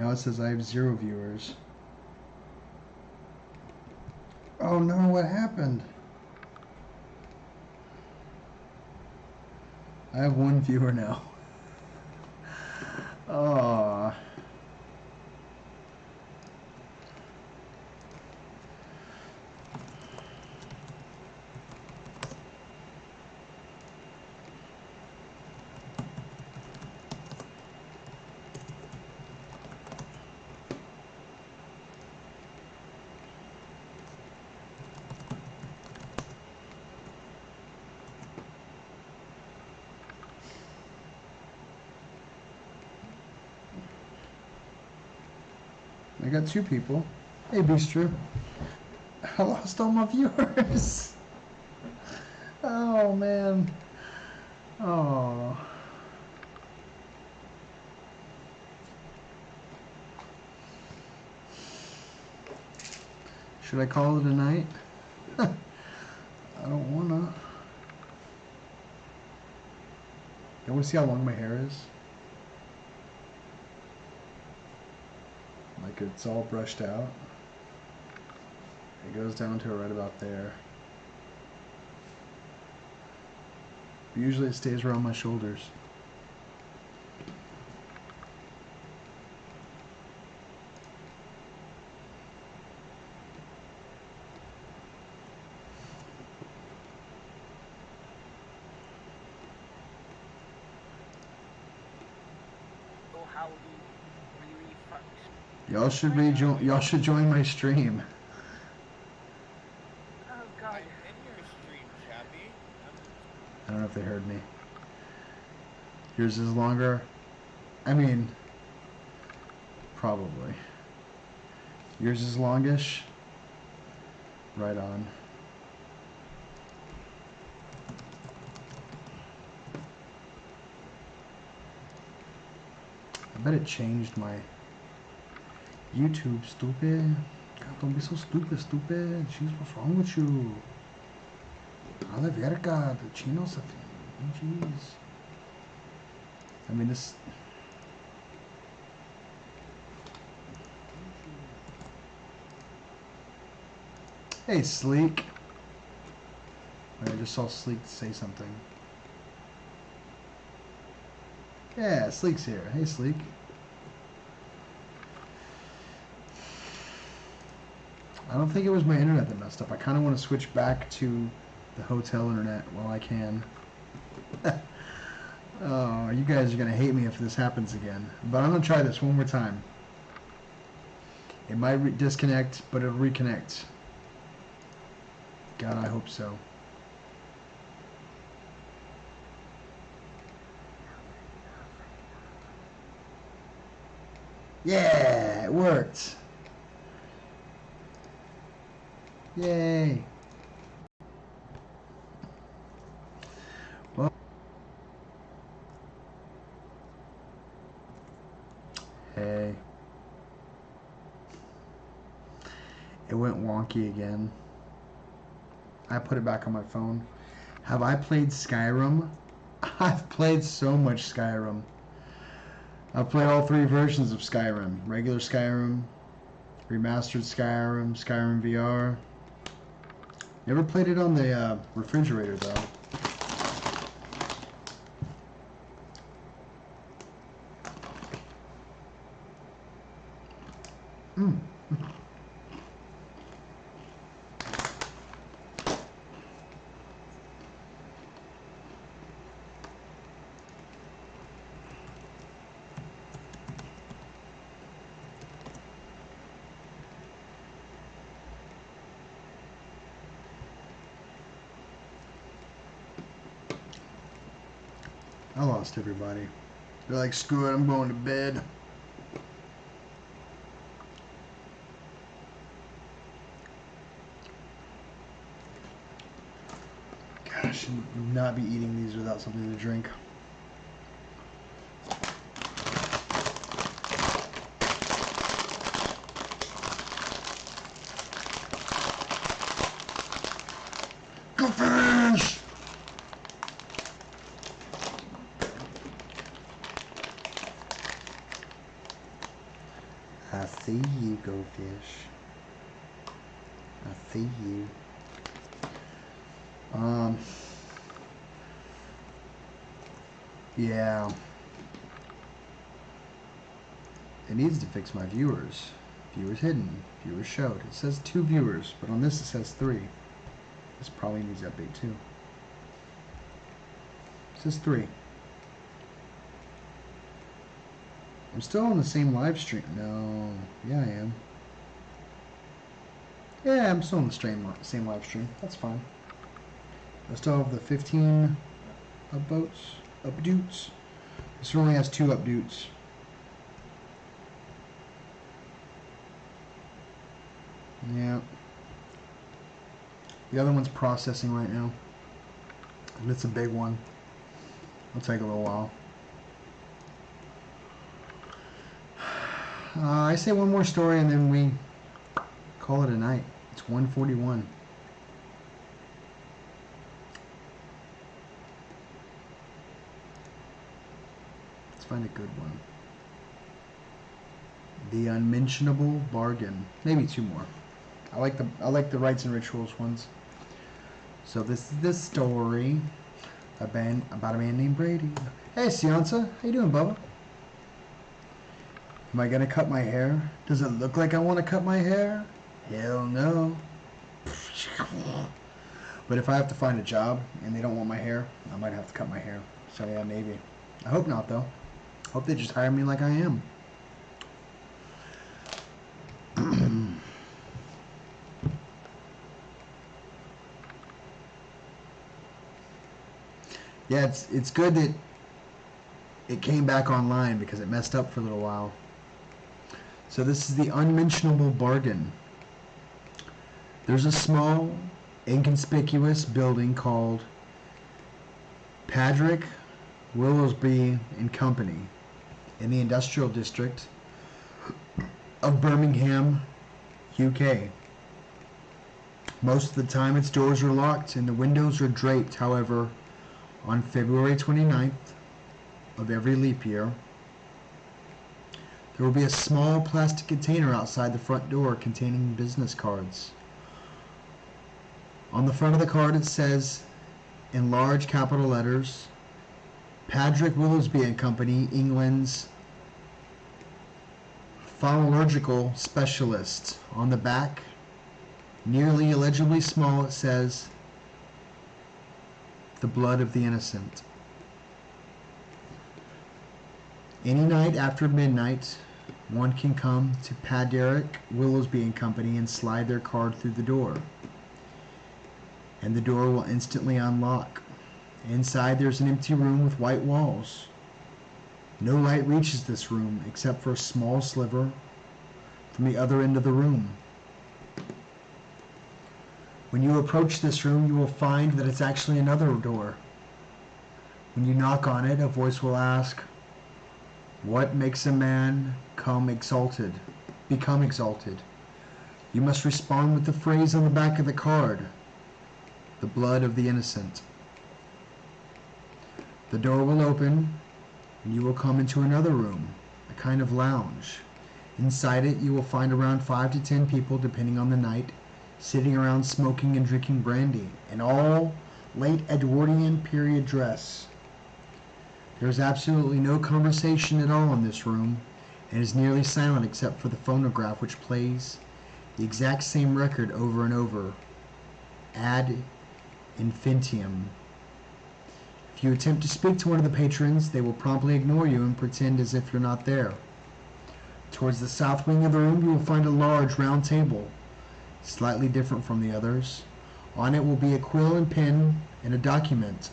Now it says I have 0 viewers. Oh no, what happened? I have 1 viewer now. Oh. I got 2 people. Hey, Bistro. I lost all my viewers. Oh, man. Oh. Should I call it a night? I don't wanna. You wanna see how long my hair is? Like it's all brushed out. It goes down to right about there. Usually it stays around my shoulders. Y'all should join my stream. Oh God. I'm in your stream, Chappy. I don't know if they heard me. Yours is longer. I mean, probably. Yours is longish. Right on. I bet it changed my YouTube, stupid. God, don't be so stupid. Jeez, what's wrong with you? A la verga, the chinos. Jeez. I mean, this. Hey, Sleek. I just saw Sleek say something. Yeah, Sleek's here. Hey, Sleek. I don't think it was my internet that messed up. I kind of want to switch back to the hotel internet while I can. Oh, you guys are going to hate me if this happens again. But I'm going to try this one more time. It might disconnect, but it'll reconnect. God, I hope so. Yeah, it worked. Yay. Well, hey. It went wonky again. I put it back on my phone. Have I played Skyrim? I've played so much Skyrim. I've played all 3 versions of Skyrim. Regular Skyrim, remastered Skyrim, Skyrim VR. Never played it on the refrigerator though. I lost everybody. They're like, screw it, I'm going to bed. God, I should not be eating these without something to drink. Go fish! see you, goldfish. I see you. Yeah. It needs to fix my viewers. Viewers hidden. Viewers showed. It says 2 viewers, but on this it says 3. This probably needs to update too. It says 3. I'm still on the same live stream. No. Yeah, I am. Yeah, I'm still on the same live stream. That's fine. I still have the 15 updates. This one only has 2 updates. Yeah. The other one's processing right now. And it's a big one. It'll take a little while. I say one more story and then we call it a night. It's 1:41. Let's find a good one. The Unmentionable Bargain. Maybe 2 more. I like the Rites and Rituals ones. So this is the story about a man named Brady. Hey, Seansa, how you doing, Bubba? Am I gonna cut my hair? Does it look like I want to cut my hair? Hell no. But if I have to find a job and they don't want my hair, I might have to cut my hair. So yeah, maybe. I hope not, though. I hope they just hire me like I am. Yeah, it's good that it came back online because it messed up for a little while. So this is the Unmentionable Bargain. There's a small, inconspicuous building called Patrick Willowsby and Company in the industrial district of Birmingham, UK. Most of the time its doors are locked and the windows are draped. However, on February 29th of every leap year, there will be a small plastic container outside the front door containing business cards. On the front of the card it says, in large capital letters, Patrick Willowsby and Company, England's phonological specialist. On the back, nearly illegibly small, it says, the blood of the innocent. Any night after midnight, one can come to Patrick Willowsby and Company and slide their card through the door, and the door will instantly unlock. Inside there's an empty room with white walls. No light reaches this room except for a small sliver from the other end of the room. When you approach this room, you will find that it's actually another door. When you knock on it, a voice will ask, "What makes a man become exalted? You must respond with the phrase on the back of the card, the blood of the innocent." The door will open, and you will come into another room, a kind of lounge. Inside it, you will find around 5 to 10 people, depending on the night, sitting around smoking and drinking brandy, in all late Edwardian period dress. There is absolutely no conversation at all in this room, and is nearly silent except for the phonograph, which plays the exact same record over and over, ad infinitum. If you attempt to speak to one of the patrons, they will promptly ignore you and pretend as if you're not there. Towards the south wing of the room, you will find a large round table, slightly different from the others. On it will be a quill and pen and a document.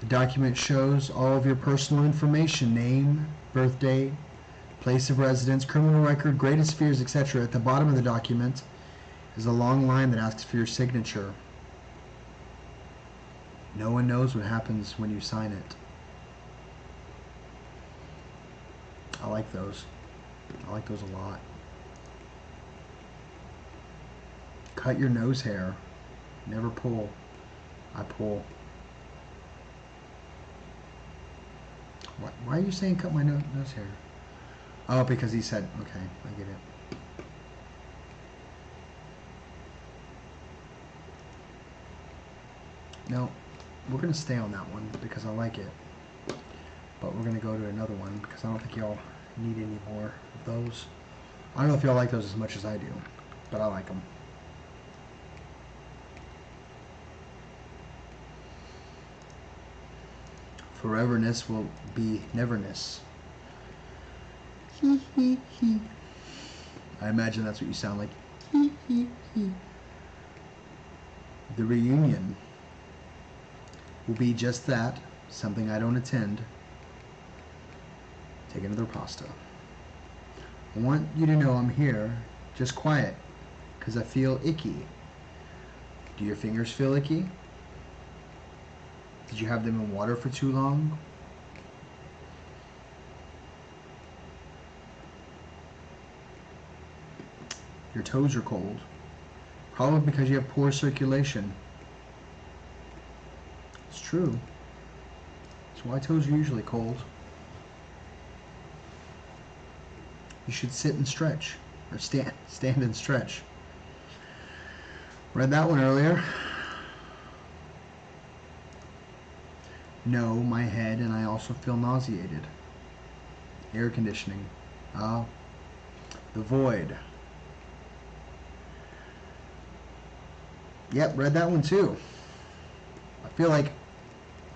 The document shows all of your personal information: name, birthday, place of residence, criminal record, greatest fears, etc. At the bottom of the document is a long line that asks for your signature. No one knows what happens when you sign it. I like those. I like those a lot. Cut your nose hair. Never pull. I pull. Why are you saying cut my nose hair? Oh, because he said, okay, I get it. No, we're going to stay on that one because I like it. But we're going to go to another one because I don't think y'all need any more of those. I don't know if y'all like those as much as I do, but I like them. Foreverness will be neverness. Hee hee hee. I imagine that's what you sound like. Hee hee hee. The reunion will be just that, something I don't attend. Take another pasta. I want you to know I'm here, just quiet, because I feel icky. Do your fingers feel icky? Did you have them in water for too long? Your toes are cold. Probably because you have poor circulation. It's true. That's why toes are usually cold. You should sit and stretch. Or stand and stretch. Read that one earlier. No, my head, and I also feel nauseated. Air conditioning. Ah. The void. Yep, read that one too. I feel like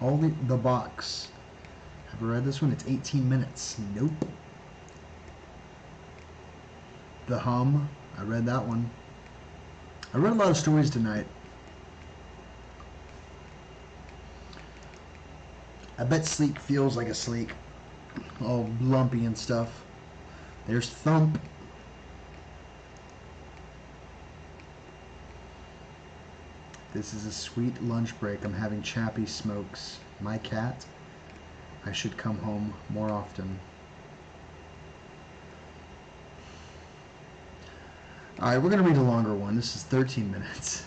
only the box. Have I read this one? It's 18 minutes. Nope. The hum. I read that one. I read a lot of stories tonight. I bet sleep feels like a sleek. All lumpy and stuff. There's thump. This is a sweet lunch break. I'm having Chappy smokes. My cat. I should come home more often. Alright, we're going to read a longer one. This is 13 minutes.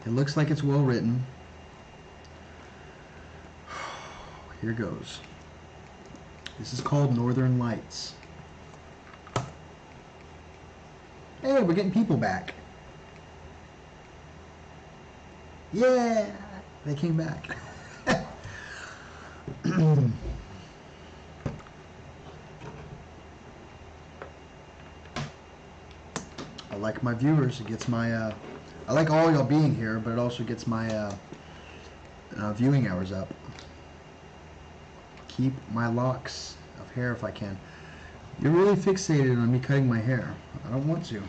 It looks like it's well written. Here goes. This is called Northern Lights. Hey, we're getting people back. Yeah, they came back. I like my viewers. It gets my, I like all y'all being here, but it also gets my viewing hours up. Keep my locks of hair if I can. You're really fixated on me cutting my hair. I don't want to.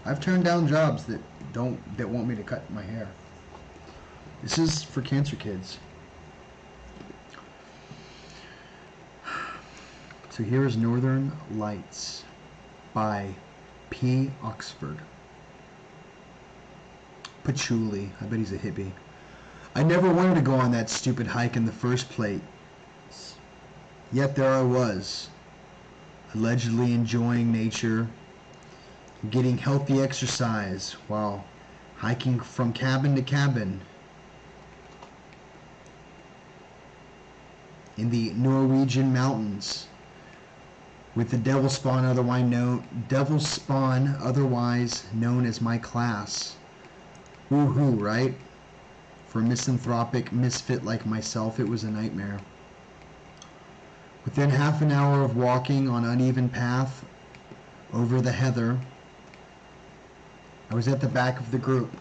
I've turned down jobs that want me to cut my hair. This is for cancer kids. So here is Northern Lights by P. Oxford. Patchouli. I bet he's a hippie. I never wanted to go on that stupid hike in the first place. Yet there I was, allegedly enjoying nature, getting healthy exercise while hiking from cabin to cabin in the Norwegian mountains with the devil spawn otherwise known as my class. Woohoo, right? For a misanthropic misfit like myself, it was a nightmare. Within half an hour of walking on uneven path over the heather, I was at the back of the group.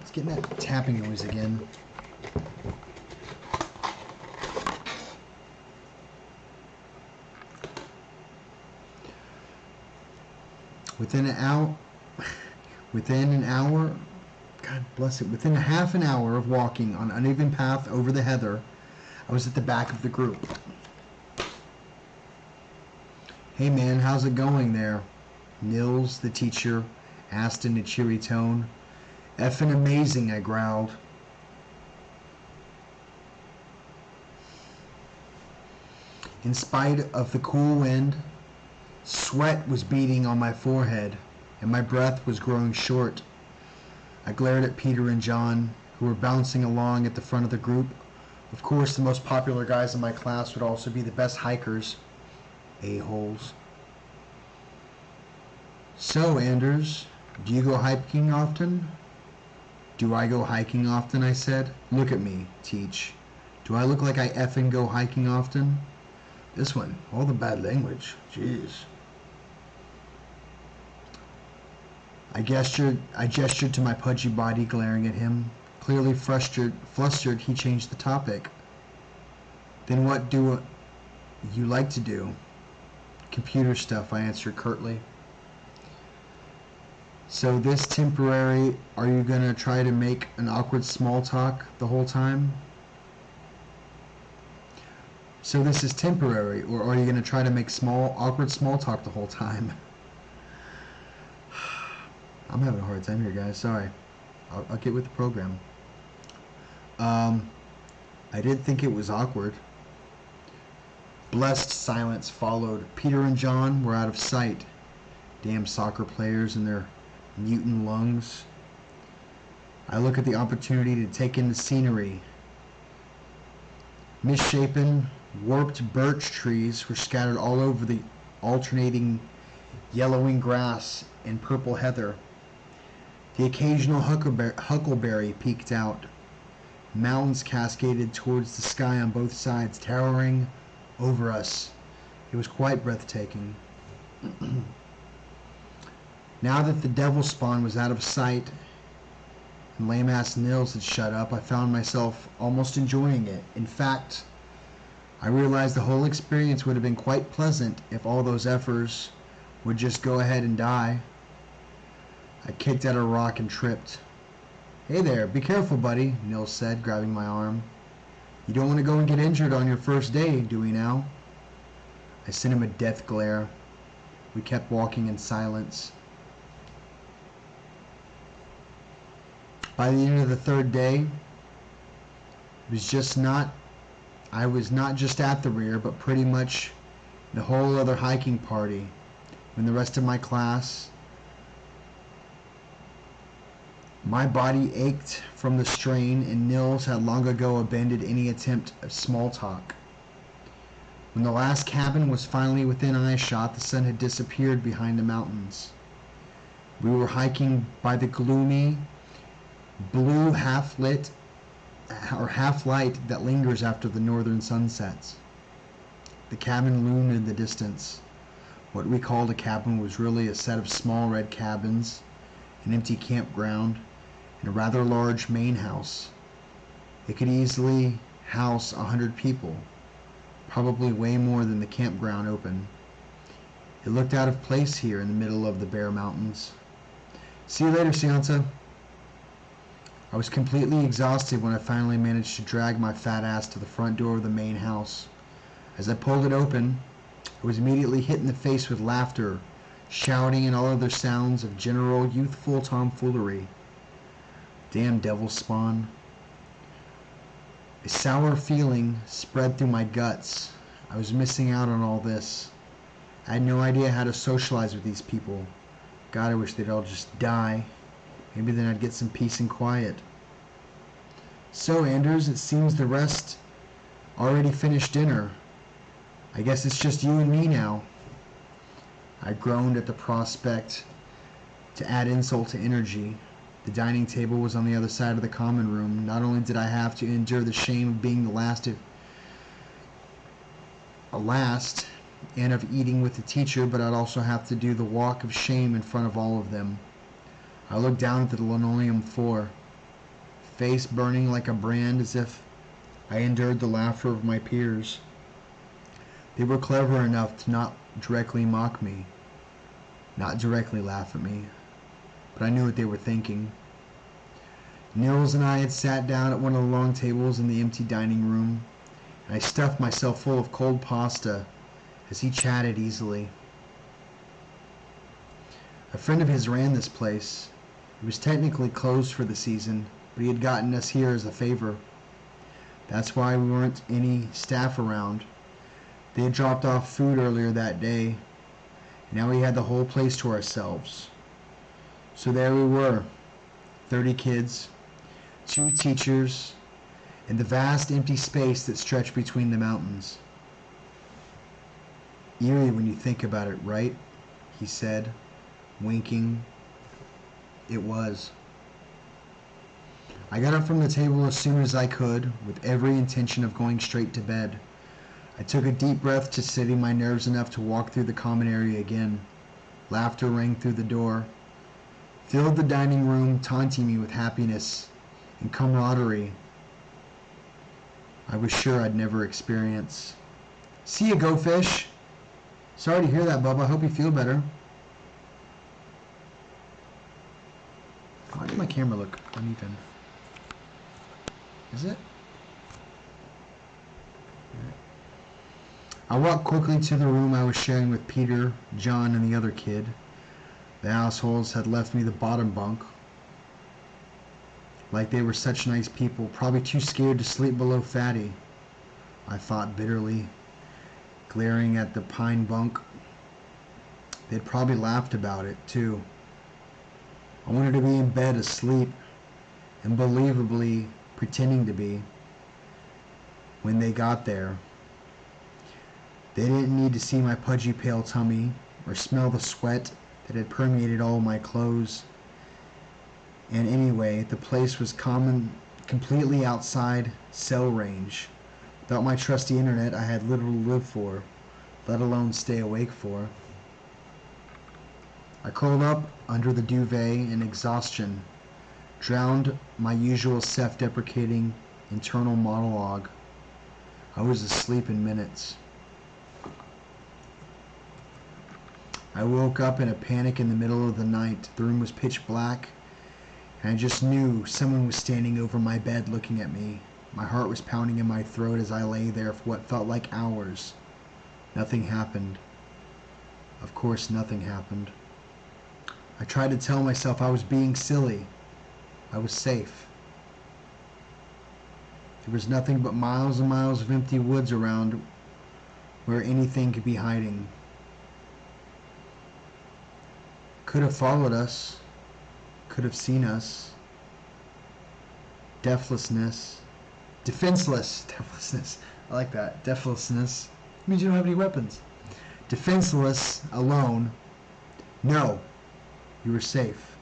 Let's get that tapping noise again. Within an hour, God bless it, within a half an hour of walking on uneven path over the heather, I was at the back of the group. Hey man, how's it going there? Nils, the teacher, asked in a cheery tone. Effing amazing, I growled. In spite of the cool wind, sweat was beading on my forehead, and my breath was growing short. I glared at Peter and John, who were bouncing along at the front of the group. Of course, the most popular guys in my class would also be the best hikers. A-holes. So, Anders, do you go hiking often? Do I go hiking often? I said. Look at me, Teach. Do I look like I effing go hiking often? This one, all the bad language. Jeez. I gestured to my pudgy body, glaring at him. Clearly flustered, he changed the topic. Then what do you like to do? Computer stuff, I answered curtly. So this temporary, are you gonna try to make an awkward small talk the whole time? So this is temporary, or are you gonna try to make awkward small talk the whole time? I'm having a hard time here, guys. Sorry. I'll get with the program. I did think it was awkward. Blessed silence followed. Peter and John were out of sight. Damn soccer players and their mutant lungs. I look at the opportunity to take in the scenery. Misshapen, warped birch trees were scattered all over the alternating yellowing grass and purple heather. The occasional huckleberry peeked out. Mountains cascaded towards the sky on both sides, towering over us. It was quite breathtaking. Now that the devil spawn was out of sight and lame-ass Nils had shut up, I found myself almost enjoying it. In fact, I realized the whole experience would have been quite pleasant if all those effers would just go ahead and die. I kicked at a rock and tripped. Hey there, be careful, buddy, Nils said, grabbing my arm. You don't want to go and get injured on your first day, do we now? I sent him a death glare. We kept walking in silence. By the end of the third day, I was not just at the rear, but pretty much the whole other hiking party. When the rest of my class, my body ached from the strain, and Nils had long ago abandoned any attempt at small talk. When the last cabin was finally within eyeshot, the sun had disappeared behind the mountains. We were hiking by the gloomy, blue half-light that lingers after the northern sunsets. The cabin loomed in the distance. What we called a cabin was really a set of small red cabins, an empty campground, and a rather large main house. It could easily house 100 people, probably way more than the campground open. It looked out of place here in the middle of the bare mountains. See you later, Seansa. I was completely exhausted when I finally managed to drag my fat ass to the front door of the main house. As I pulled it open, I was immediately hit in the face with laughter, shouting, and all other sounds of general youthful tomfoolery. Damn devil spawn. A sour feeling spread through my guts. I was missing out on all this. I had no idea how to socialize with these people. God, I wish they'd all just die. Maybe then I'd get some peace and quiet. So, Anders, it seems the rest already finished dinner. I guess it's just you and me now. I groaned at the prospect to add insult to injury. The dining table was on the other side of the common room. Not only did I have to endure the shame of being the last and of eating with the teacher, but I'd also have to do the walk of shame in front of all of them. I looked down at the linoleum floor, face burning like a brand, as if I endured the laughter of my peers. They were clever enough to not directly mock me, not directly laugh at me, but I knew what they were thinking. Nils and I had sat down at one of the long tables in the empty dining room, and I stuffed myself full of cold pasta as he chatted easily. A friend of his ran this place. It was technically closed for the season, but he had gotten us here as a favor. That's why we weren't any staff around. They had dropped off food earlier that day. Now we had the whole place to ourselves. So there we were, 30 kids, 2 teachers, and the vast empty space that stretched between the mountains. Eerie when you think about it, right? He said, winking. It was. I got up from the table as soon as I could, with every intention of going straight to bed. I took a deep breath to steady my nerves enough to walk through the common area again. Laughter rang through the door, filled the dining room, taunting me with happiness and camaraderie I was sure I'd never experience. See you, Go Fish! Sorry to hear that, Bubba. I hope you feel better. Why did my camera look uneven? Is it? I walked quickly to the room I was sharing with Peter, John, and the other kid. The assholes had left me the bottom bunk. Like they were such nice people, probably too scared to sleep below Fatty, I thought bitterly, glaring at the pine bunk. They'd probably laughed about it, too. I wanted to be in bed asleep, and believably pretending to be, when they got there. They didn't need to see my pudgy pale tummy, or smell the sweat that had permeated all my clothes. And anyway, the place was completely outside cell range. Without my trusty internet, I had little to live for, let alone stay awake for. I curled up under the duvet in exhaustion, drowned my usual self-deprecating internal monologue. I was asleep in minutes. I woke up in a panic in the middle of the night. The room was pitch black, and I just knew someone was standing over my bed looking at me. My heart was pounding in my throat as I lay there for what felt like hours. Nothing happened. Of course, nothing happened. I tried to tell myself I was being silly. I was safe. There was nothing but miles and miles of empty woods around where anything could be hiding. Could have followed us. Could have seen us. Defenselessness. I like that. Defenselessness means you don't have any weapons. Defenseless, alone. No. You were safe.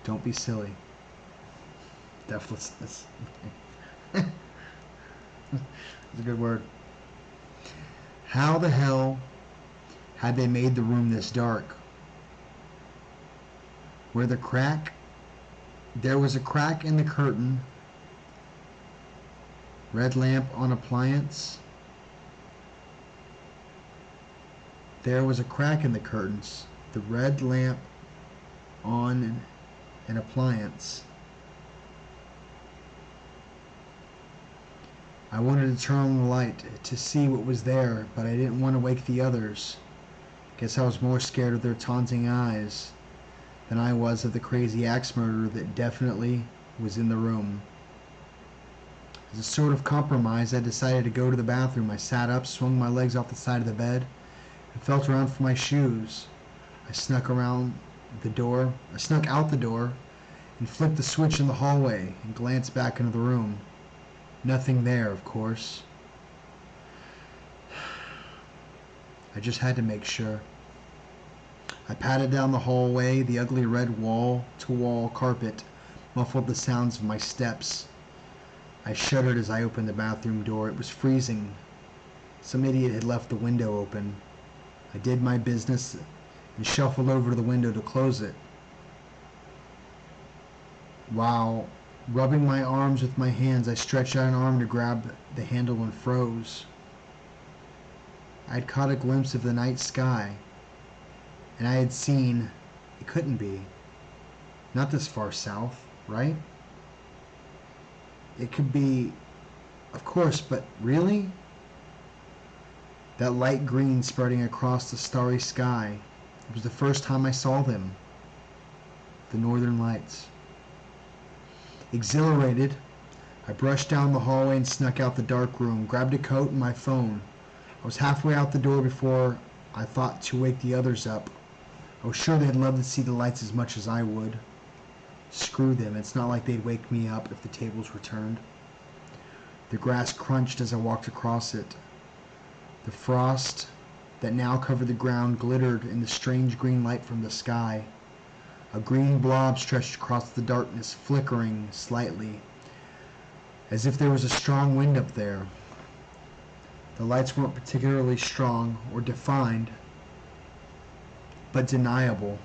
Don't be silly. Defenselessness. That's a good word. How the hell had they made the room this dark? There was a crack in the curtain. Red lamp on appliance. There was a crack in the curtains. The red lamp on an appliance. I wanted to turn on the light to see what was there, but I didn't want to wake the others. Guess I was more scared of their taunting eyes than I was of the crazy axe murderer that definitely was in the room. As a sort of compromise, I decided to go to the bathroom. I sat up, swung my legs off the side of the bed, and felt around for my shoes. I snuck out the door, and flipped the switch in the hallway and glanced back into the room. Nothing there, of course. I just had to make sure. I padded down the hallway. The ugly red wall-to-wall carpet muffled the sounds of my steps. I shuddered as I opened the bathroom door. It was freezing. Some idiot had left the window open. I did my business and shuffled over to the window to close it. While rubbing my arms with my hands, I stretched out an arm to grab the handle and froze. I had caught a glimpse of the night sky, and I had seen it couldn't be. Not this far south, right? It could be, of course, but really? That light green spreading across the starry sky. It was the first time I saw them. The northern lights. Exhilarated, I brushed down the hallway and snuck out the dark room, grabbed a coat and my phone. I was halfway out the door before I thought to wake the others up. I was sure they'd love to see the lights as much as I would. Screw them, it's not like they'd wake me up if the tables were turned. The grass crunched as I walked across it. The frost that now covered the ground glittered in the strange green light from the sky. A green blob stretched across the darkness, flickering slightly, as if there was a strong wind up there. The lights weren't particularly strong or defined, but undeniable.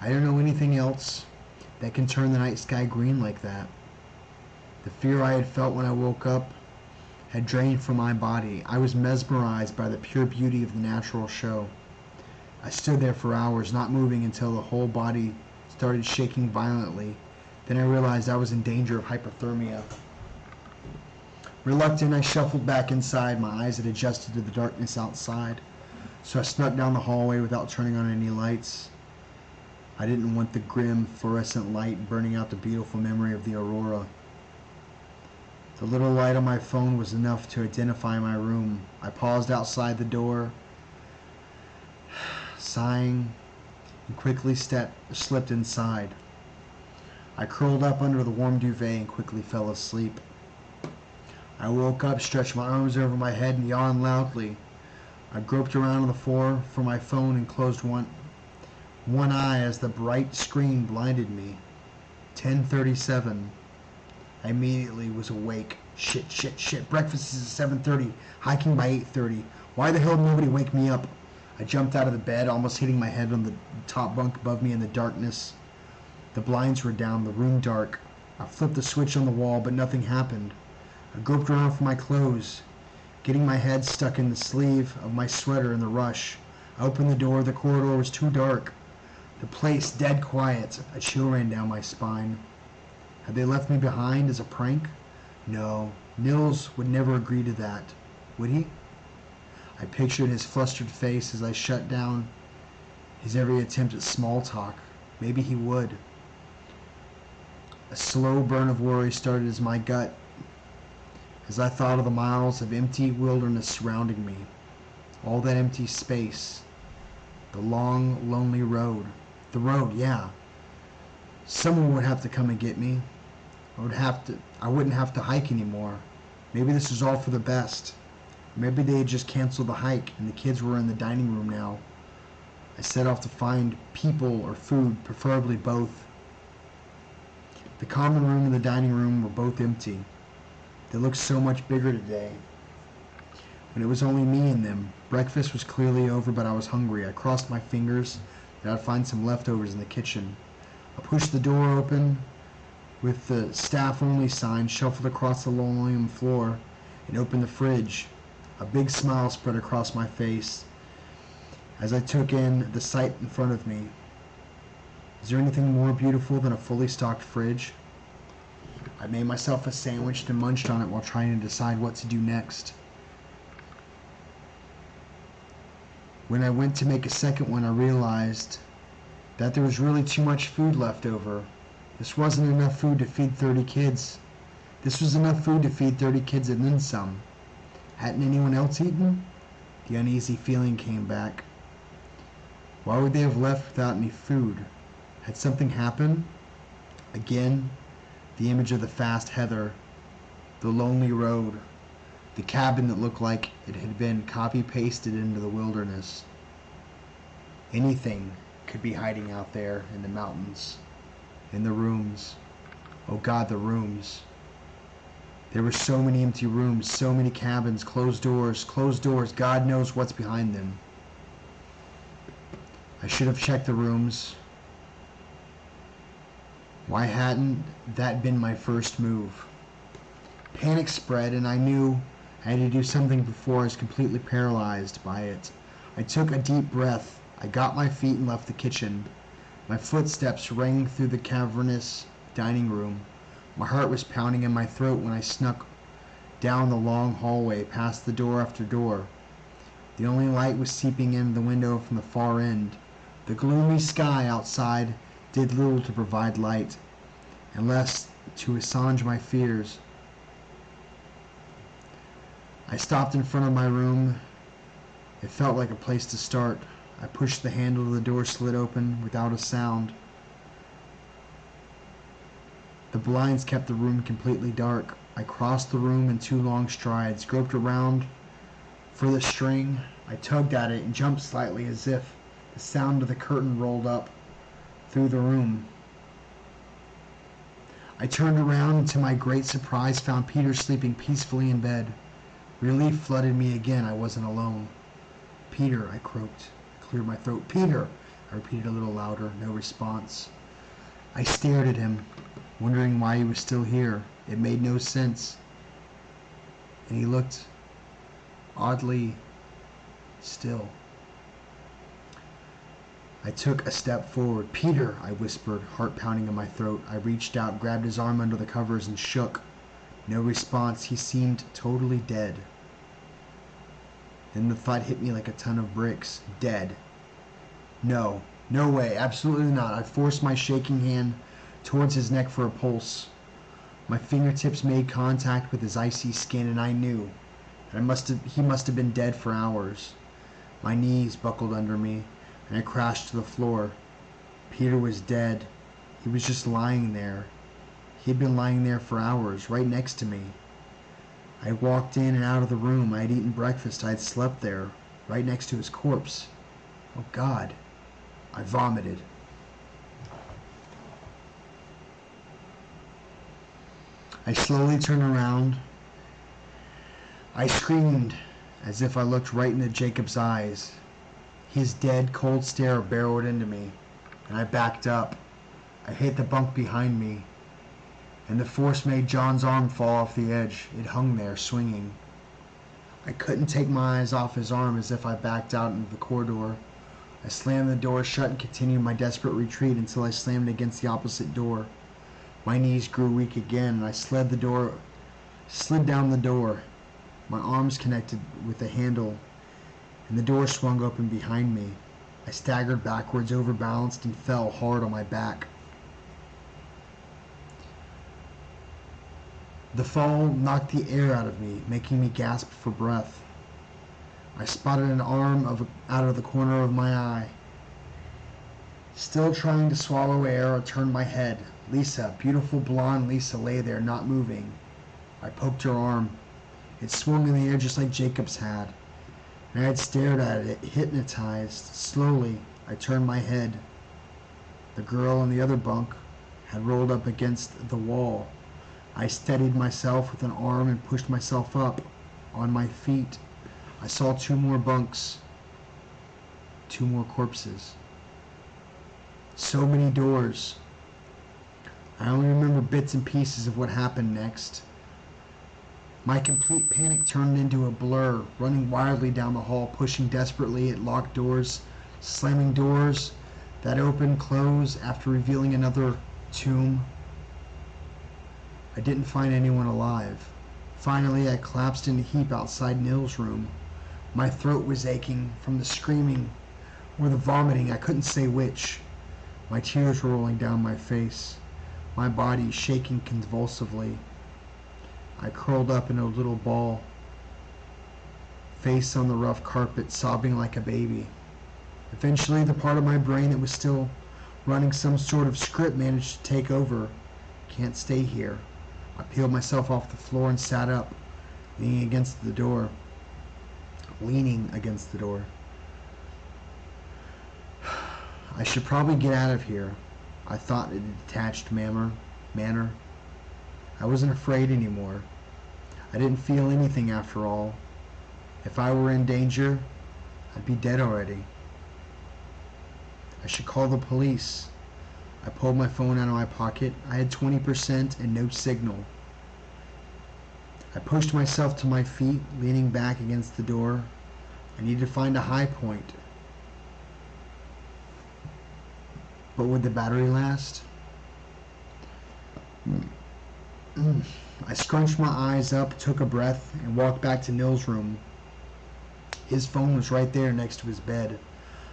I don't know anything else that can turn the night sky green like that. The fear I had felt when I woke up had drained from my body. I was mesmerized by the pure beauty of the natural show. I stood there for hours, not moving until the whole body started shaking violently. Then I realized I was in danger of hypothermia. Reluctant, I shuffled back inside. My eyes had adjusted to the darkness outside, so I snuck down the hallway without turning on any lights. I didn't want the grim fluorescent light burning out the beautiful memory of the aurora. The little light on my phone was enough to identify my room. I paused outside the door, sighing, and quickly slipped inside. I curled up under the warm duvet and quickly fell asleep. I woke up, stretched my arms over my head, and yawned loudly. I groped around on the floor for my phone and closed one eye as the bright screen blinded me. 10:37. I immediately was awake. Shit. Breakfast is at 7:30. Hiking by 8:30. Why the hell did nobody wake me up? I jumped out of the bed, almost hitting my head on the top bunk above me in the darkness. The blinds were down, the room dark. I flipped the switch on the wall, but nothing happened. I groped around for my clothes, getting my head stuck in the sleeve of my sweater in the rush. I opened the door. The corridor was too dark. The place dead quiet. A chill ran down my spine. Had they left me behind as a prank? No, Nils would never agree to that, would he? I pictured his flustered face as I shut down his every attempt at small talk. Maybe he would. A slow burn of worry started as my gut as I thought of the miles of empty wilderness surrounding me. All that empty space. The long, lonely road. The road, yeah. Someone would have to come and get me. I wouldn't have to hike anymore. Maybe this was all for the best. Maybe they had just canceled the hike and the kids were in the dining room now. I set off to find people or food, preferably both. The common room and the dining room were both empty. They looked so much bigger today. When it was only me in them. Breakfast was clearly over, but I was hungry. I crossed my fingers that I'd find some leftovers in the kitchen. I pushed the door open with the staff-only sign, shuffled across the linoleum floor, and opened the fridge. A big smile spread across my face as I took in the sight in front of me. Is there anything more beautiful than a fully stocked fridge? I made myself a sandwich and munched on it while trying to decide what to do next. When I went to make a second one, I realized that there was really too much food left over. This wasn't enough food to feed 30 kids. This was enough food to feed 30 kids and then some. Hadn't anyone else eaten? The uneasy feeling came back. Why would they have left without any food? Had something happened? Again, the image of the fast heather, the lonely road, the cabin that looked like it had been copy-pasted into the wilderness. Anything could be hiding out there in the mountains, in the rooms. Oh God, the rooms. There were so many empty rooms, so many cabins, closed doors. God knows what's behind them. I should have checked the rooms. Why hadn't that been my first move? Panic spread, and I knew I had to do something before I was completely paralyzed by it. I took a deep breath. I got my feet and left the kitchen. My footsteps rang through the cavernous dining room. My heart was pounding in my throat when I snuck down the long hallway, past the door after door. The only light was seeping in the window from the far end. The gloomy sky outside did little to provide light, unless to assuage my fears. I stopped in front of my room. It felt like a place to start. I pushed the handle of the door, slid open without a sound. The blinds kept the room completely dark. I crossed the room in 2 long strides, groped around for the string. I tugged at it and jumped slightly as if the sound of the curtain rolled up. through the room. I turned around and to my great surprise found Peter sleeping peacefully in bed. Relief flooded me again. I wasn't alone. "Peter," I croaked. I cleared my throat. "Peter," I repeated a little louder. No response. I stared at him, wondering why he was still here. It made no sense. And he looked oddly still. I took a step forward. "Peter," I whispered, heart pounding in my throat. I reached out, grabbed his arm under the covers, and shook. No response. He seemed totally dead. Then the thought hit me like a ton of bricks. Dead. No. No way. Absolutely not. I forced my shaking hand towards his neck for a pulse. My fingertips made contact with his icy skin, and I knew that he must have been dead for hours. My knees buckled under me, and I crashed to the floor. Peter was dead. He was just lying there. He had been lying there for hours, right next to me. I walked in and out of the room. I had eaten breakfast. I had slept there, right next to his corpse. Oh, God. I vomited. I slowly turned around. I screamed as if I looked right into Jacob's eyes. His dead, cold stare barreled into me, and I backed up. I hit the bunk behind me, and the force made John's arm fall off the edge. It hung there, swinging. I couldn't take my eyes off his arm as if I backed out into the corridor. I slammed the door shut and continued my desperate retreat until I slammed against the opposite door. My knees grew weak again, and I slid down the door. My arms connected with the handle, and the door swung open behind me. I staggered backwards, overbalanced, and fell hard on my back. The fall knocked the air out of me, making me gasp for breath. I spotted an arm out of the corner of my eye. Still trying to swallow air, I turned my head. Lisa, beautiful blonde Lisa, lay there, not moving. I poked her arm. It swung in the air just like Jacob's had, and I had stared at it, hypnotized. Slowly, I turned my head. The girl in the other bunk had rolled up against the wall. I steadied myself with an arm and pushed myself up on my feet. I saw 2 more bunks, 2 more corpses. So many doors. I only remember bits and pieces of what happened next. My complete panic turned into a blur, running wildly down the hall, pushing desperately at locked doors, slamming doors that open, close after revealing another tomb. I didn't find anyone alive. Finally, I collapsed in a heap outside Nils' room. My throat was aching from the screaming or the vomiting. I couldn't say which. My tears were rolling down my face, my body shaking convulsively. I curled up in a little ball, face on the rough carpet, sobbing like a baby. Eventually, the part of my brain that was still running some sort of script managed to take over. Can't stay here. I peeled myself off the floor and sat up, leaning against the door. I should probably get out of here, I thought in a detached manner. I wasn't afraid anymore. I didn't feel anything after all. If I were in danger, I'd be dead already. I should call the police. I pulled my phone out of my pocket. I had 20% and no signal. I pushed myself to my feet, leaning back against the door. I needed to find a high point. But would the battery last? I scrunched my eyes up, took a breath, and walked back to Nils' room. His phone was right there next to his bed.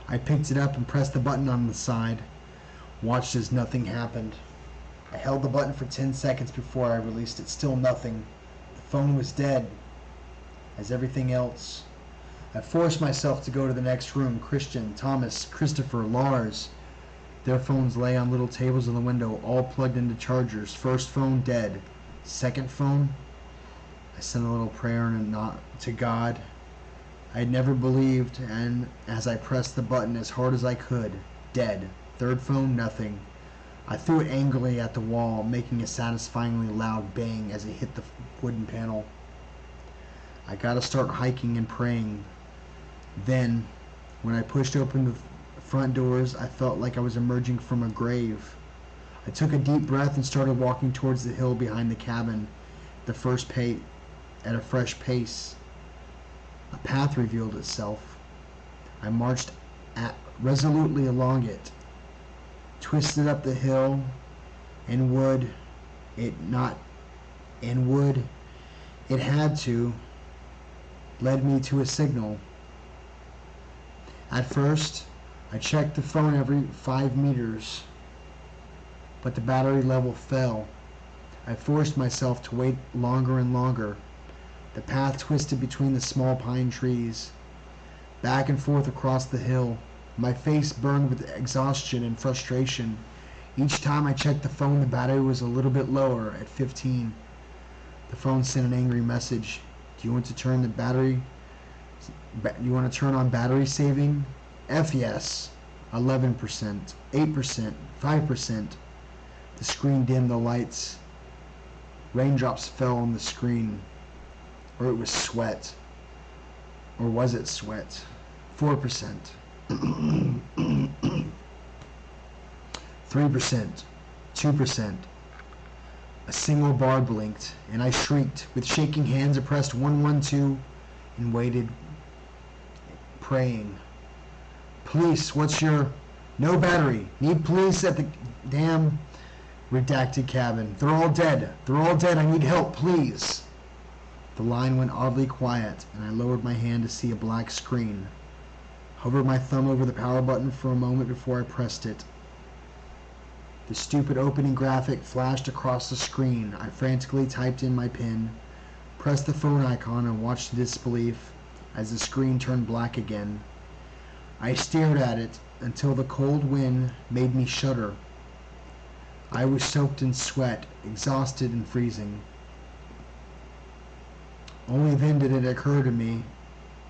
I picked it up and pressed the button on the side. Watched as nothing happened. I held the button for 10 seconds before I released it. Still nothing. The phone was dead, as everything else. I forced myself to go to the next room. Christian, Thomas, Christopher, Lars. Their phones lay on little tables in the window, all plugged into chargers. First phone, dead. Second phone, I sent a little prayer and a nod to God. I had never believed, and as I pressed the button as hard as I could, dead. Third phone, nothing. I threw it angrily at the wall, making a satisfyingly loud bang as it hit the wooden panel. I gotta start hiking and praying. Then, when I pushed open the front doors, I felt like I was emerging from a grave. I took a deep breath and started walking towards the hill behind the cabin, at a fresh pace. A path revealed itself. I marched resolutely along it, twisted up the hill, and would it had to, led me to a signal. At first, I checked the phone every 5 meters, but the battery level fell. I forced myself to wait longer and longer. The path twisted between the small pine trees, back and forth across the hill. My face burned with exhaustion and frustration. Each time I checked the phone, the battery was a little bit lower, at 15. The phone sent an angry message. Do you want to turn on battery saving? F yes. 11%, 8%, 5%. The screen dimmed the lights. Raindrops fell on the screen. Or it was sweat. Or was it sweat? 4%. 3%. 2%. A single bar blinked, and I shrieked. With shaking hands, I pressed 112 and waited, praying. Police, what's your... No battery. Need police at the damn redacted cabin. They're all dead. They're all dead. I need help, please. The line went oddly quiet, and I lowered my hand to see a black screen. Hovered my thumb over the power button for a moment before I pressed it. The stupid opening graphic flashed across the screen. I frantically typed in my PIN, pressed the phone icon, and watched in disbelief as the screen turned black again. I stared at it until the cold wind made me shudder. I was soaked in sweat, exhausted and freezing. Only then did it occur to me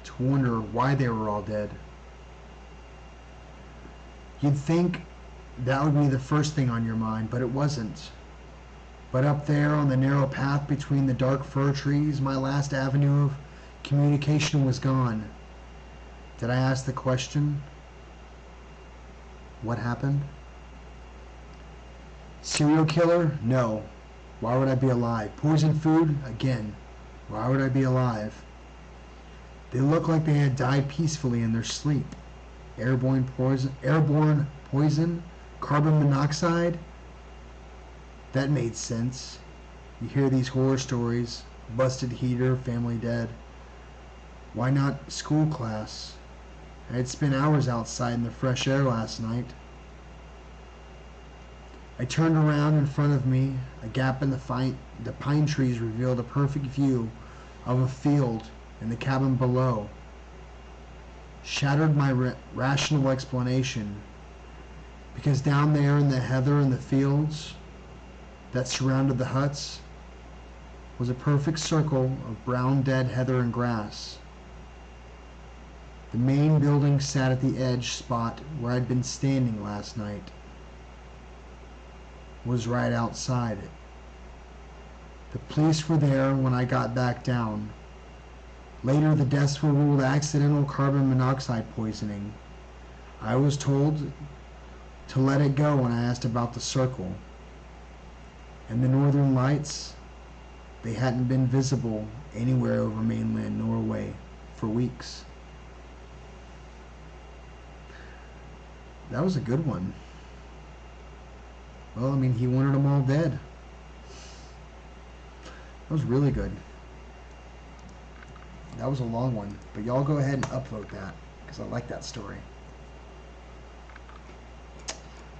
to wonder why they were all dead. You'd think that would be the first thing on your mind, but it wasn't. But up there on the narrow path between the dark fir trees, my last avenue of communication was gone. Did I ask the question? What happened? Serial killer? No. Why would I be alive? Poison food? Again. Why would I be alive? They looked like they had died peacefully in their sleep. Airborne poison? Carbon monoxide? That made sense. You hear these horror stories. Busted heater, family dead. Why not school class? I had spent hours outside in the fresh air last night. I turned around in front of me. A gap in the pine trees revealed a perfect view of a field and the cabin below. Shattered my rational explanation, because down there in the heather and the fields that surrounded the huts was a perfect circle of brown dead heather and grass. The main building sat at the edge spot where I'd been standing last night. Was right outside it. The police were there when I got back down. Later, the deaths were ruled accidental carbon monoxide poisoning. I was told to let it go when I asked about the circle. And the northern lights, they hadn't been visible anywhere over mainland Norway for weeks. That was a good one. Well, I mean, he wanted them all dead. That was really good. That was a long one, but y'all go ahead and upvote that, because I like that story.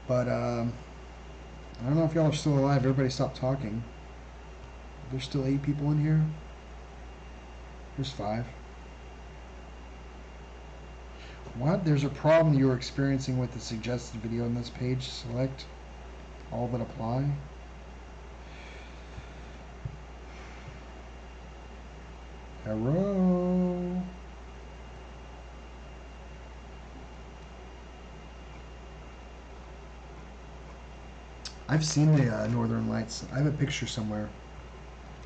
But, I don't know if y'all are still alive. Everybody stopped talking. There's still 8 people in here. There's 5. What? There's a problem you are experiencing with the suggested video on this page. Select all that apply. Hello. I've seen the Northern Lights. I have a picture somewhere.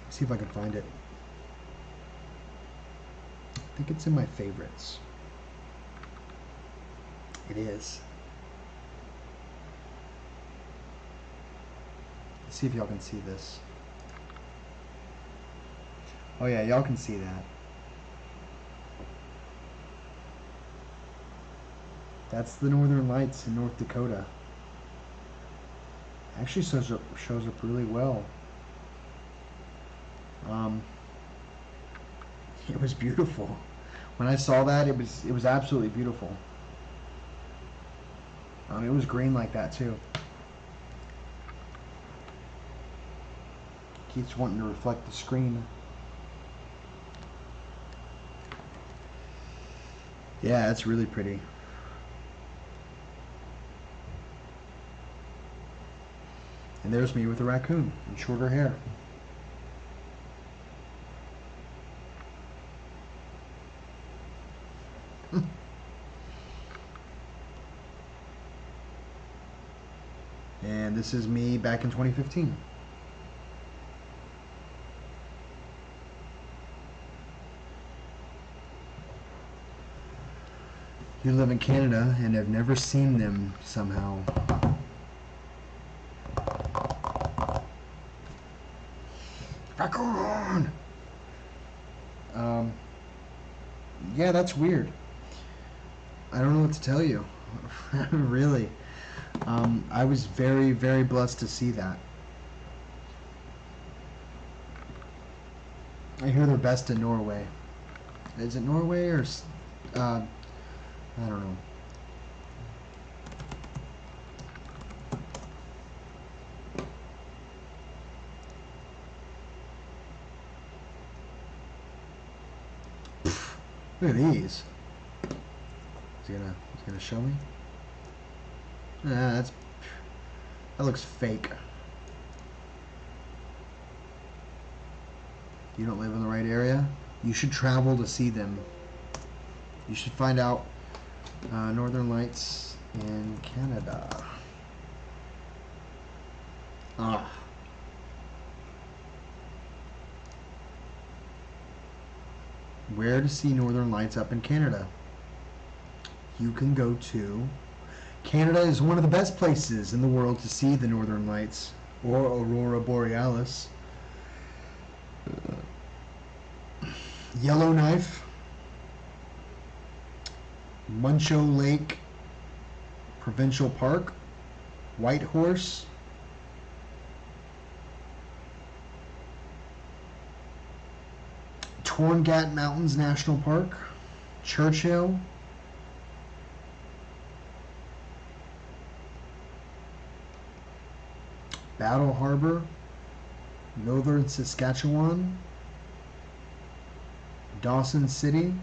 See if I can find it. I think it's in my favorites. It is. Let's see if y'all can see this. Oh yeah, y'all can see that. That's the Northern Lights in North Dakota. Actually shows up really well. It was beautiful. When I saw that, it was absolutely beautiful. It was green like that too. Keeps wanting to reflect the screen. Yeah, it's really pretty. And there's me with a raccoon and shorter hair. And this is me back in 2015. You live in Canada and have never seen them somehow. Raccoon! Yeah, that's weird. I don't know what to tell you. Really. I was very, very blessed to see that. I hear they're best in Norway. Is it Norway or... I don't know. Look at these. Is he gonna show me? That looks fake. You don't live in the right area? You should travel to see them. You should find out Northern Lights in Canada. Where to see Northern Lights up in Canada? You can go to... Canada is one of the best places in the world to see the Northern Lights, or Aurora Borealis. Yellowknife, Muncho Lake Provincial Park, Whitehorse, Torngat Mountains National Park, Churchill, Battle Harbor, Northern Saskatchewan, Dawson City.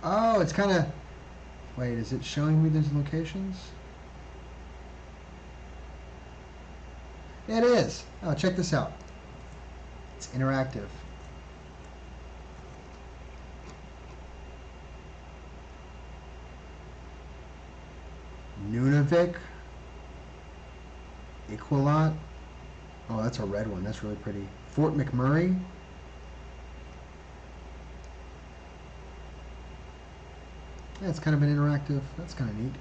Oh, it's kind of... Wait, is it showing me these locations? It is. Oh, check this out. It's interactive. Nunavik, Iqaluit. Oh, that's a red one. That's really pretty. Fort McMurray. Yeah, it's kind of an interactive. That's kind of neat.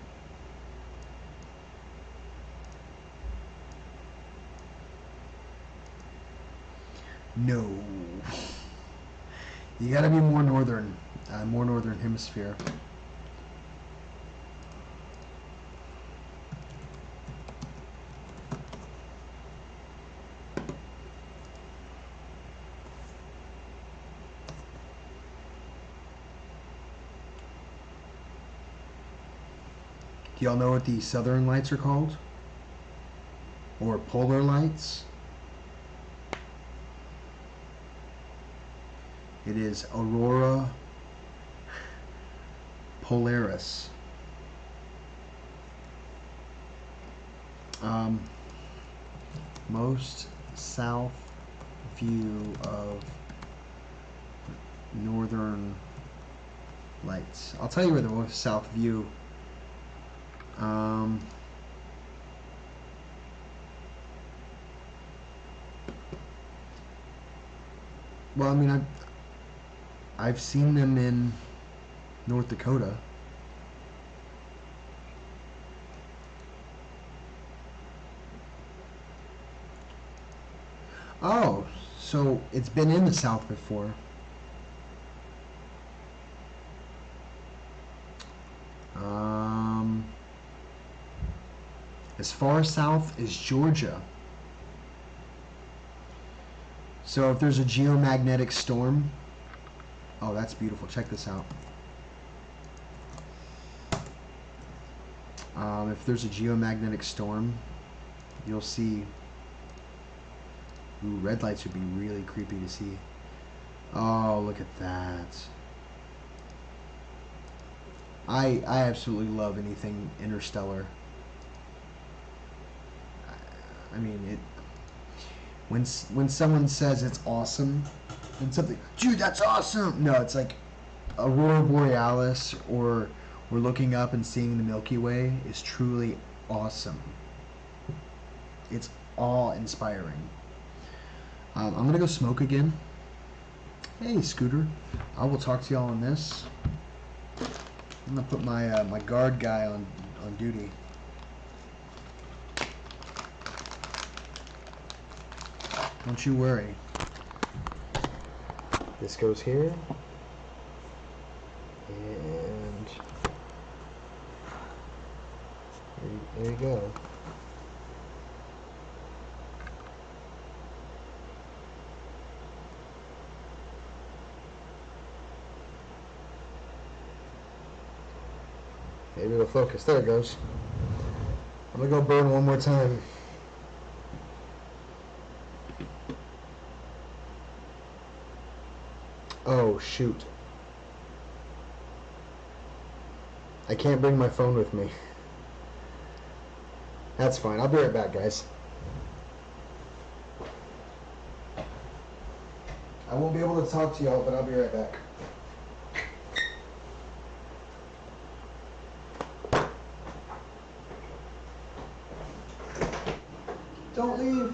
No. You gotta be more northern hemisphere. Do y'all know what the southern lights are called? Or polar lights? It is Aurora Polaris. Most south view of northern lights. I'll tell you where the most south view. Well, I mean, I've seen them in North Dakota. Oh, so it's been in the South before. Um, as far south as Georgia. So if there's a geomagnetic storm, oh, that's beautiful. Check this out. If there's a geomagnetic storm, you'll see. Ooh, red lights would be really creepy to see. Oh, look at that. I absolutely love anything interstellar. I mean, it when someone says it's awesome, and something, dude, that's awesome. No, it's like Aurora Borealis, or we're looking up and seeing the Milky Way is truly awesome. It's awe-inspiring. I'm gonna go smoke again. Hey, Scooter. I will talk to y'all on this. I'm gonna put my my guard guy on duty. Don't you worry. This goes here, and there you go. Maybe it'll focus. There it goes. I'm gonna go burn one more time. Oh, shoot. I can't bring my phone with me. That's fine. I'll be right back, guys. I won't be able to talk to y'all, but I'll be right back. Don't leave.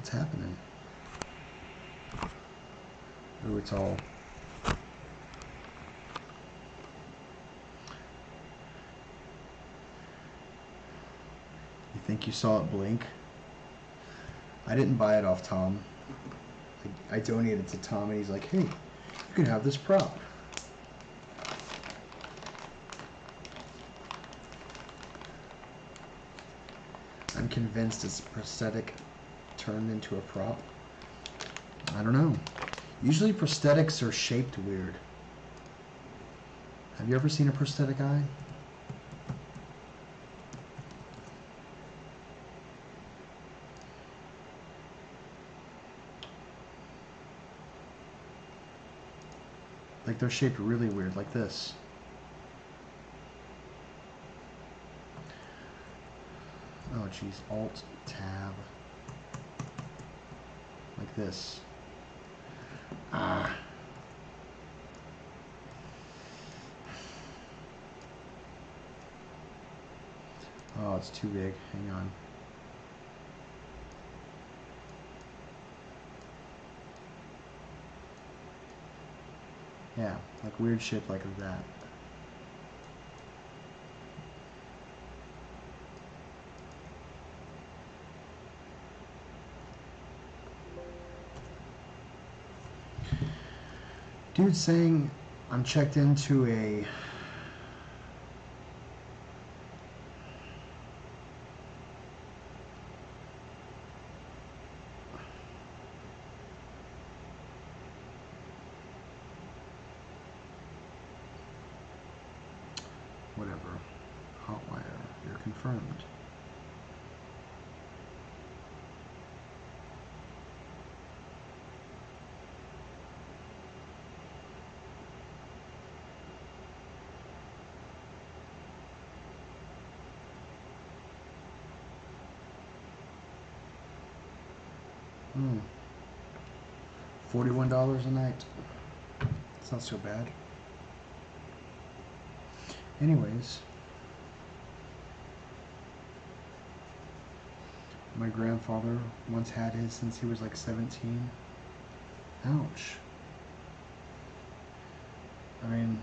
What's happening? Oh, it's all... You think you saw it blink? I didn't buy it off Tom. I donated it to Tom and he's like, hey, you can have this prop. I'm convinced it's prosthetic turned into a prop. I don't know. Usually prosthetics are shaped weird. Have you ever seen a prosthetic eye? Like they're shaped really weird, like this. Oh geez, Alt Tab. Like this. Ah. Oh, it's too big. Hang on. Yeah, like weird shape like that. Dude saying I'm checked into a whatever. Hotwire. You're confirmed. $41 a night. It's not so bad. Anyways, my grandfather once had his since he was like 17. Ouch. I mean,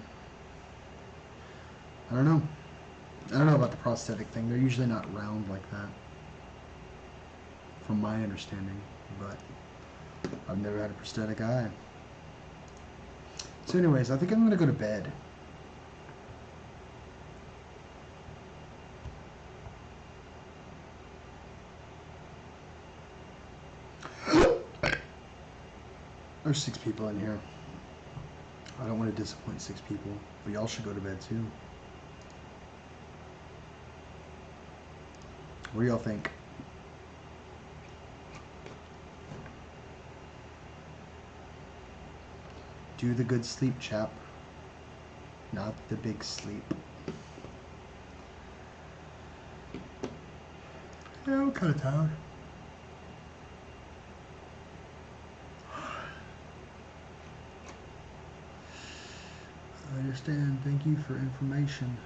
I don't know. I don't know about the prosthetic thing. They're usually not round like that, from my understanding, but I've never had a prosthetic eye. So anyways, I think I'm going to go to bed. There's 6 people in here. I don't want to disappoint 6 people, but y'all should go to bed too. What do y'all think? Do the good sleep, chap. Not the big sleep. Yeah, I'm kind of tired. I understand. Thank you for information.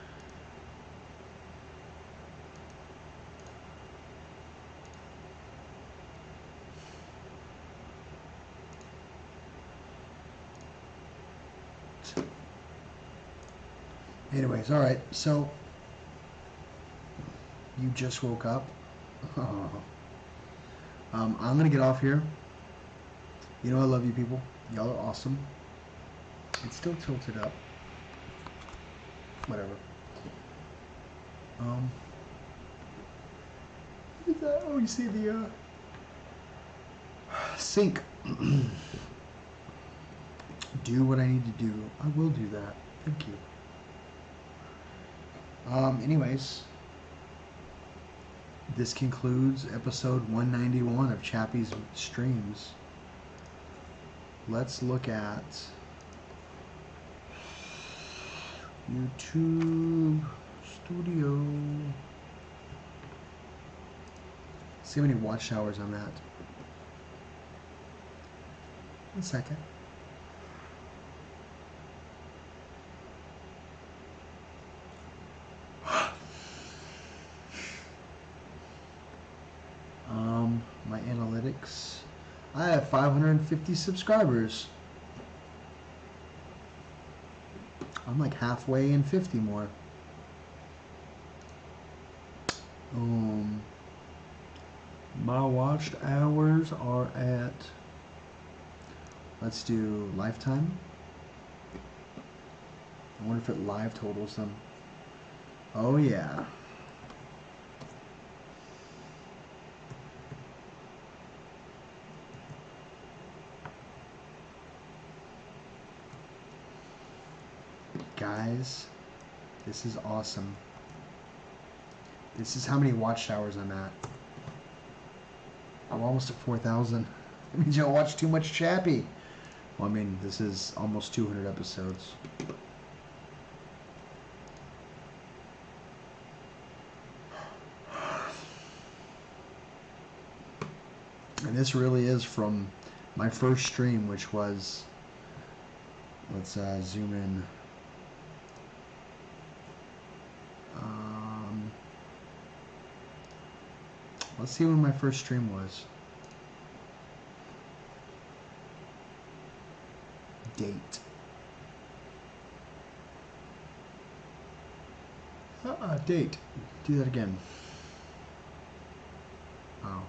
Anyways, all right. So you just woke up. Oh. I'm gonna get off here. You know I love you people. Y'all are awesome. It's still tilted up. Whatever. What is that? Oh, you see the sink. Do what I need to do. I will do that. Thank you. Anyways, this concludes episode 191 of Chappy's Streams. Let's look at YouTube Studio. See how many watch hours I'm at. 1 second. My analytics likes. I have 550 subscribers. I'm like halfway and 50 more. My watched hours are at, let's do lifetime. I wonder if it live totals them. Oh yeah. Guys, this is awesome. This is how many watch hours I'm at. I'm almost at 4,000. That means y'all watch too much Chappy. Well, I mean, this is almost 200 episodes. And this really is from my first stream, which was, let's zoom in. Let's see when my first stream was. Date. Date. Do that again. Oh.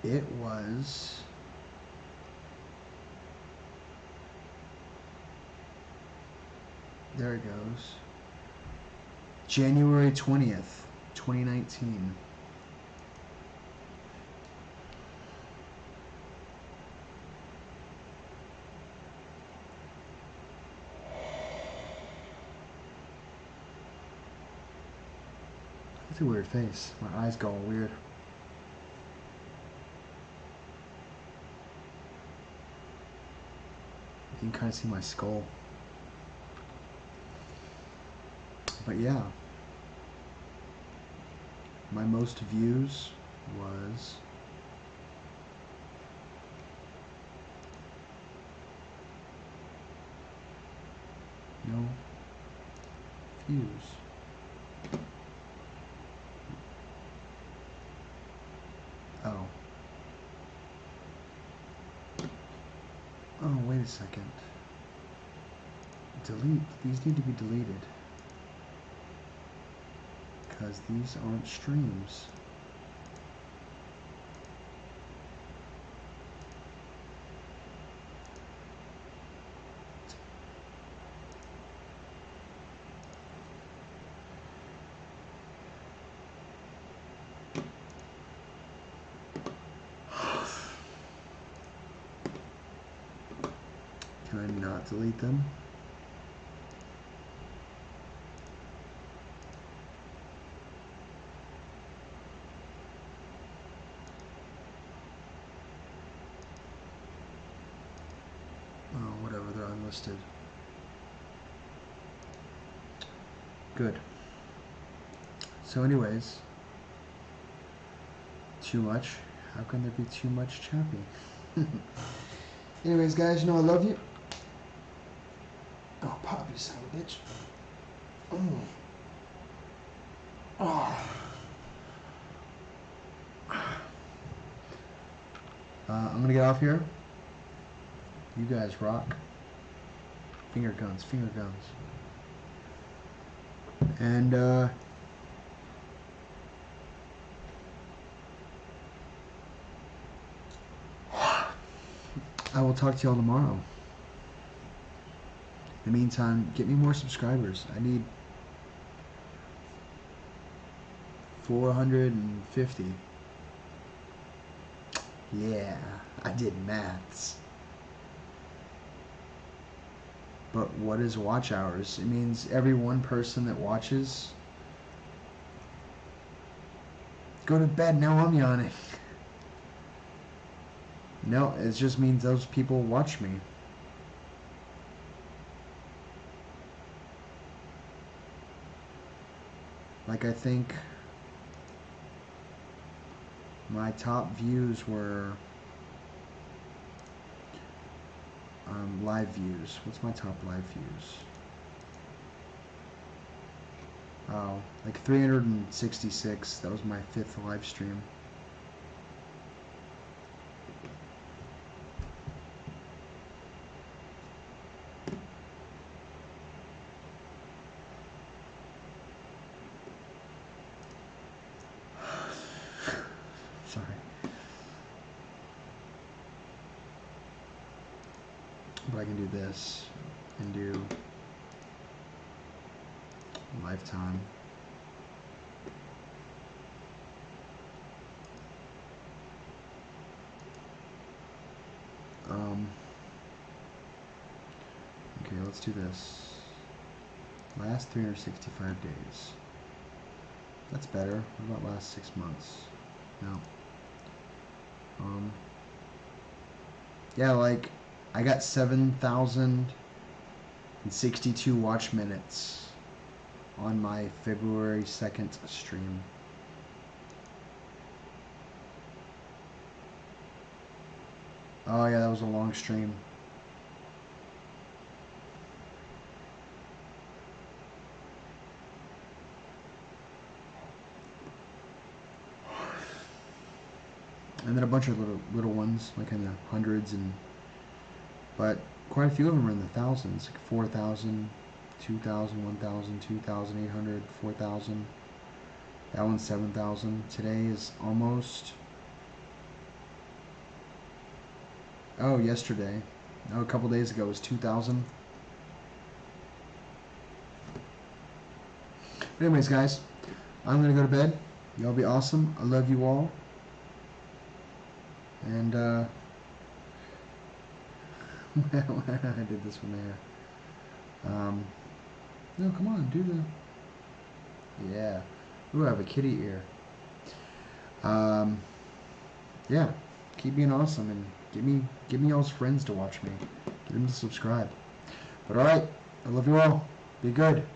It was there it goes. January 20th, 2019. That's a weird face. My eyes go all weird. You can kind of see my skull. But yeah, my most views was no views. Oh. Oh, wait a second. Delete. These need to be deleted. Because these aren't streams. Can I not delete them? Oh, whatever, they're unlisted. Good. So anyways, too much? How can there be too much Chappy? Anyways, guys, you know I love you. Oh, pop, you son of a bitch. Oh. I'm gonna get off here. You guys rock. Finger guns, finger guns. And I will talk to y'all tomorrow. In the meantime, get me more subscribers. I need 450. Yeah, I did maths. But what is watch hours? It means every one person that watches. Go to bed, now I'm yawning. No, it just means those people watch me. Like, I think my top views were live views. What's my top live views? Oh, like 366. That was my 5th live stream. Sorry. But I can do this and do lifetime. Okay, let's do this. Last 365 days. That's better. What about last 6 months? No. Yeah, like, I got 7,062 watch minutes on my February 2nd stream. Oh yeah, that was a long stream. And then a bunch of little ones, like in the hundreds, but quite a few of them are in the thousands, like 4,000, 2,000, 1,000, 2,800, 4,000. That one's 7,000. Today is almost. Oh, yesterday. No, a couple days ago was 2,000. But anyways, guys, I'm gonna go to bed. Y'all be awesome. I love you all. And I did this one there. No, come on, do the. Yeah. Ooh, I have a kitty ear. Yeah. Keep being awesome and give me y'all's friends to watch me. Get them to subscribe. But alright, I love you all. Be good.